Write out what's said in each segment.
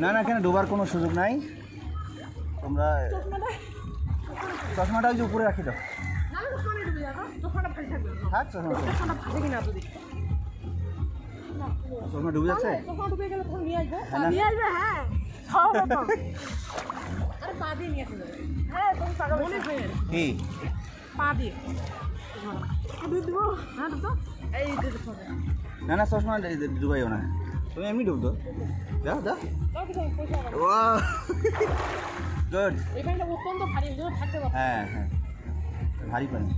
না না, এখানে ডোবার কোনো সুযোগ নাই। তোমরা চশমাটা ওই যে উপরে রাখি দাও। থাক, চশমা ডুবে যাচ্ছে। কি না না, চশমা ডুবাইও না, তুমি এমনি ডুবতো। দাও দাও, গুড। হ্যাঁ হ্যাঁ, ভারী পানি।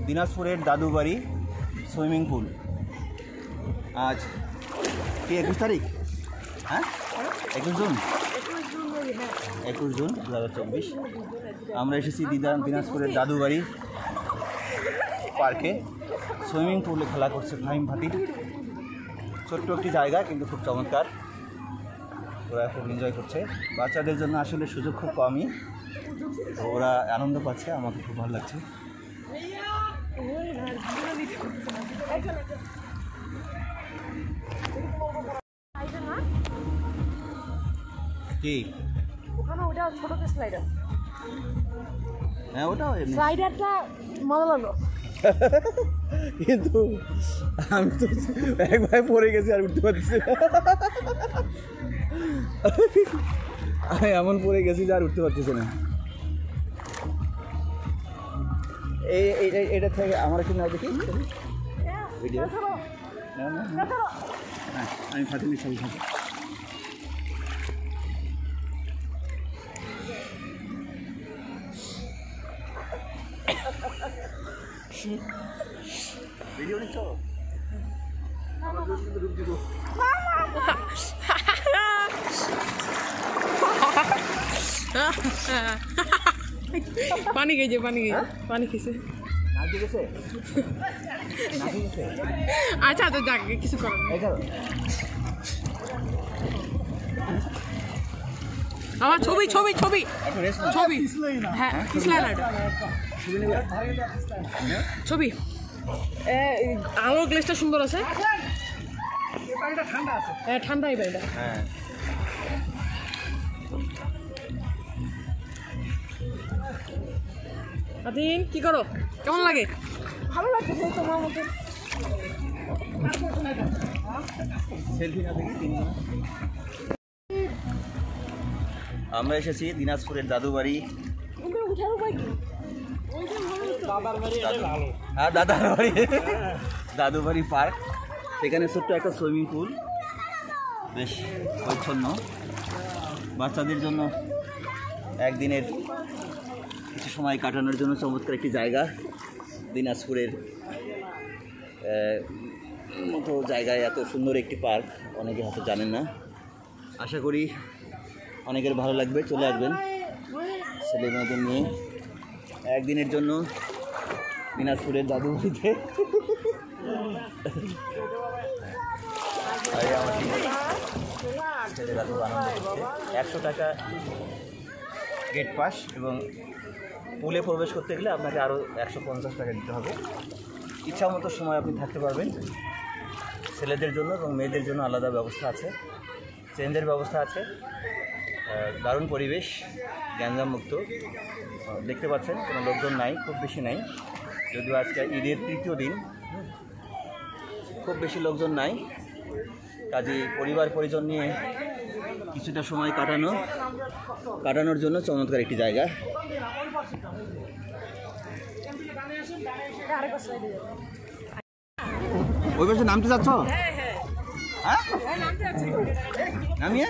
দিনাজপুরের দাদুবাড়ি সুইমিং পুল। আজ কি 21 তারিখ? হ্যাঁ, 21 জুন, 21 জুন 2024। আমরা এসেছি দিনাজপুরের দাদুবাড়ি পার্কে। সুইমিং পুলে খেলা করছে ফাহিম ভাতির। ছোট্ট একটি জায়গা, কিন্তু খুব চমৎকার। ওরা খুব এনজয় করছে। বাচ্চাদের জন্য আসলে সুযোগ খুব কমই, ওরা আনন্দ পাচ্ছে। আমাকে খুব ভালো লাগছে। কি ওখানে ওটা ছোট স্লাইডার। হ্যাঁ, ওটাও স্লাইডারটা মজা লাগলো, কিন্তু আমি তো একবার পড়ে গেছি আর উঠতে পারছি না। আমি এমন পড়ে গেছি যে আর উঠতে পারতেছি না। এটা থেকে আমার একটু নাও দেখি ভিডিও। হ্যাঁ, আমি ফাতিমের ছবি খাবো। ভিডিও নিচ্ছ? পানি খেয়েছে, পানি খেয়েছে। আচ্ছা তো যাক, কিছু করার নেই। আমার ছবি ছবি ছবি ছবি, হ্যাঁ ছবি। আলো গ্লেসটা সুন্দর আছে। হ্যাঁ, ঠান্ডা এই বাড়িটা। হ্যাঁ, আদিন কি করো, কেমন লাগে? ভালো লাগছে তোমার মতো। আমরা এসেছি দিনাজপুরের দাদুবাড়ি। হ্যাঁ, দাদুবাড়ি পার্ক। সেখানে ছোট্ট একটা সুইমিং পুল, বেশ পরিচ্ছন্ন। বাচ্চাদের জন্য একদিনের কিছু সময় কাটানোর জন্য চমৎকার একটি জায়গা। দিনাজপুরের মতো জায়গায় এত সুন্দর একটি পার্ক অনেকে হয়তো জানেন না। আশা করি অনেকের ভালো লাগবে। চলে আসবেন ছেলে মেয়েদের নিয়ে একদিনের জন্য দিনাজপুরের দাদুবাড়িতে। ছেলেরা খুব আনন্দ করছে। 100 টাকা গেট পাস, এবং পুলে প্রবেশ করতে গেলে আপনাকে আরও 150 টাকা দিতে হবে। ইচ্ছা মতো সময় আপনি থাকতে পারবেন। ছেলেদের জন্য এবং মেয়েদের জন্য আলাদা ব্যবস্থা আছে, চেঞ্জের ব্যবস্থা আছে। দারুণ পরিবেশ, গ্যাঞ্জাম মুক্ত। দেখতে পাচ্ছেন কোনো লোকজন নাই, খুব বেশি নাই, যদিও আজকে ঈদের 3য় দিন, খুব বেশি লোকজন নাই। কাজে পরিবার পরিজন নিয়ে কিছুটা সময় কাটানোর জন্য চমৎকার একটি জায়গা। ওই পাশে নামতে যাচ্ছ? হ্যাঁ, নামিয়ে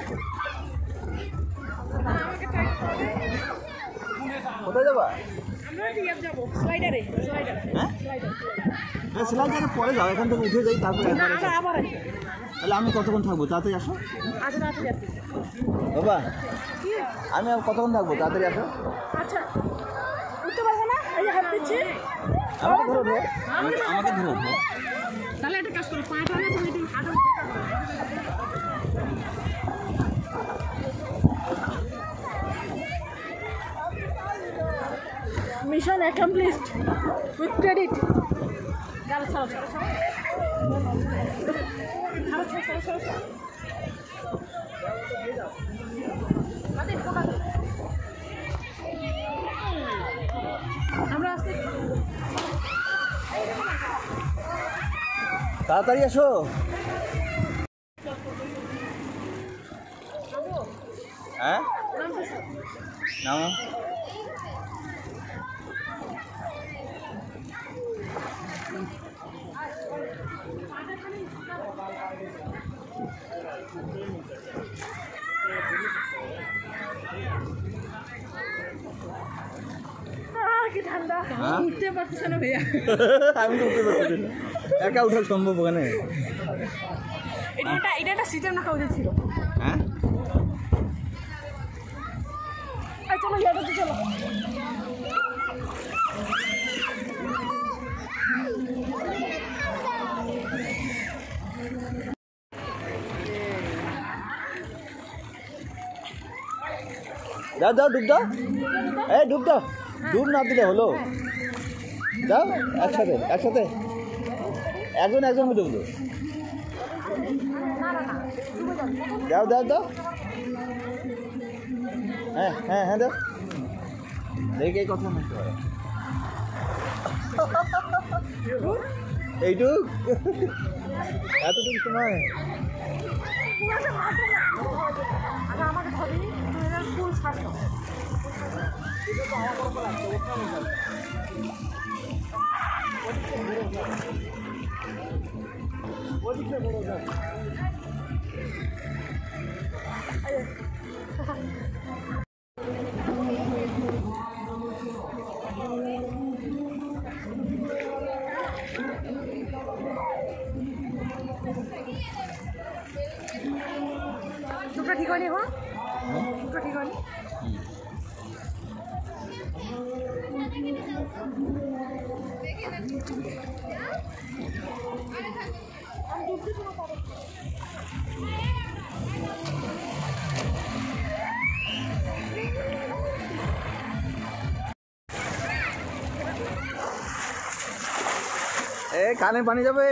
কোথায় যাবা? স্লাইডারে পরে যাও, এখান থেকে উঠে যাই, তারপরে তাহলে আমি কতক্ষণ থাকবো? তাড়াতাড়ি আসো বাবা, আমি আর কতক্ষণ থাকবো? তাড়াতাড়ি আসো। আচ্ছা, উঠতে পারবো না, এই যে হাত দিচ্ছি। আমাকে ধরো, আমাকে ধরো। তাহলে একটা কাজ করো, পাটা না তুমি একটু হাঁটো। Mission accomplished with credit. আমরা আসতে তাড়াতাড়ি আসো। হ্যাঁ নামো। কি ঠান্ডা উঠতে পারছিস না ভাইয়া। আমি তো উঠতে পারছি না, একা উঠা সম্ভব ওখানে। এটা একটা সিটের না খাওয়া ছিল। হ্যাঁ চলো ইয়াটাতে চলো। দাও দাও ডুব দাও, এই ডুব দাও, ডুব না দিলে হলো। দাও একসাথে একসাথে, একজন একজন ডুব দাও। দাও দাও দাও, হ্যাঁ হ্যাঁ হ্যাঁ দাও। দেখে এই কথা শুনতে পারে এইটুক এতটুকু সময়। আমাকে ভাবি ফুল ছাড়ছো। দুটো ঠিক হয়নি এখন, দুটো ঠিক হয়নি। এ কানে পানি যাবে,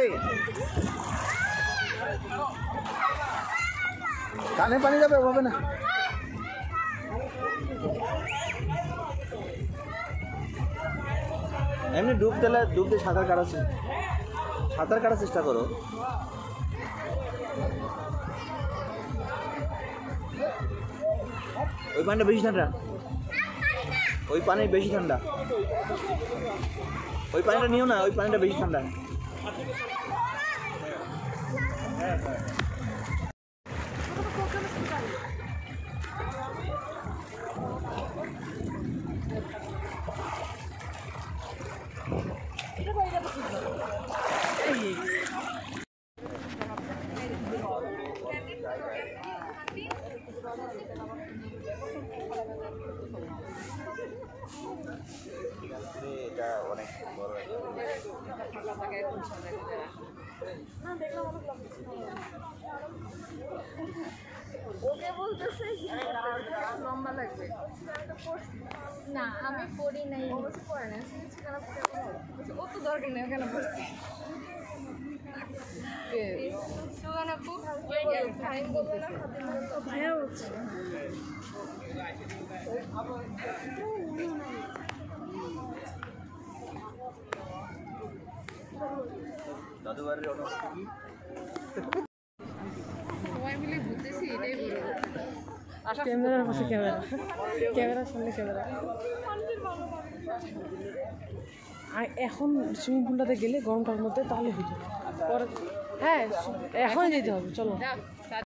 কানে পানি যাবে, হবে না। এমনি ডুব দিলে, ডুব দিয়ে সাঁতার কাটার চেষ্টা করো। ওই পানিটা বেশি ঠান্ডা, ওই পানি বেশি ঠান্ডা, ওই পানিটা নিও না, ওই পানিটা বেশি ঠান্ডা। এটা অনেক বড় ওকে বলতেছে লম্বা লাগবে না, আমি পড়ি নাই, অবশ্যই পড়ে না, ও তো দরকার নেই, ওখানে পড়ছি। ভাইয়া হচ্ছে দাদুবাড়ির অনুভূতি সবাই মিলে ঘুরতেছি, এটাই বড়। ক্যামেরার পাশে ক্যামেরা, ক্যামেরার সামনে ক্যামেরা। আর এখন সুইমিং পুলটাতে গেলে গরমটার মধ্যে তাহলে হয়ে যাবে পরে। হ্যাঁ এখন যেতে হবে, চলো।